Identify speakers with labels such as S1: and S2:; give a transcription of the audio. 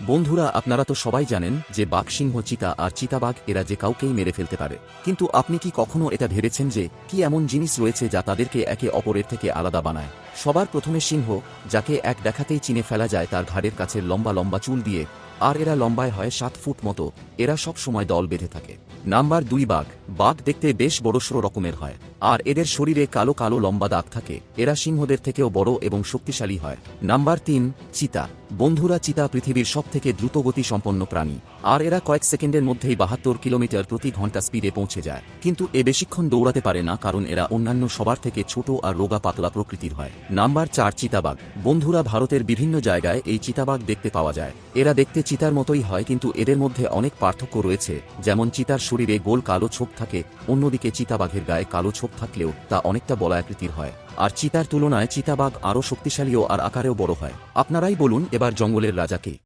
S1: বন্ধুরা, আপনারা তো সবাই জানেন যে বাঘ, সিংহ, চিতা আর চিতাবাঘ এরা যে কাউকেই মেরে ফেলতে পারে। কিন্তু আপনি কি কখনো এটা ভেবেছেন যে কি এমন জিনিস রয়েছে যা তাদেরকে একে অপরের থেকে আলাদা বানায়? সবার প্রথমে সিংহ, যাকে এক দেখাতেই চিনে ফেলা যায় তার ঘাড়ের কাছে লম্বা লম্বা চুল দিয়ে, আর এরা লম্বায় হয় 7 ফুট মতো। এরা সব সময় দল বেঁধে থাকে। নাম্বার 2, বাঘ। বাঘ দেখতে বেশ বড়সড় রকমের হয়, আর এদের শরীরে কালো কালো লম্বা দাগ থাকে। এরা সিংহদের থেকেও বড় এবং শক্তিশালী হয়। নাম্বার 3, চিতা। বন্ধুরা, চিতা পৃথিবীর সবথেকে দ্রুতগতি সম্পন্ন প্রাণী, আর এরা কয়েক সেকেন্ডের মধ্যেই 72 কিলোমিটার প্রতি ঘন্টা স্পিডে পৌঁছে যায়। কিন্তু এ বেশিক্ষণ দৌড়াতে পারে না, কারণ এরা অন্যান্য সবার থেকে ছোট আর রোগা পাতলা প্রকৃতির হয়। নাম্বার 4, চিতাবাঘ। বন্ধুরা, ভারতের বিভিন্ন জায়গায় এই চিতাবাঘ দেখতে পাওয়া যায়। এরা দেখতে চিতার মতোই হয়, কিন্তু এদের মধ্যে অনেক পার্থক্য রয়েছে। যেমন চিতার শরীরে গোল কালো ছোপ থাকে, অন্যদিকে চিতাবাঘের গায়ে কালো ছোপ থাকলেও তা অনেকটা বলয়াকৃতির হয়। আর চিতার তুলনায় চিতাবাঘ আরও শক্তিশালীও আর আকারেও বড় হয়। আপনারাই বলুন এবার জঙ্গলের রাজা কে?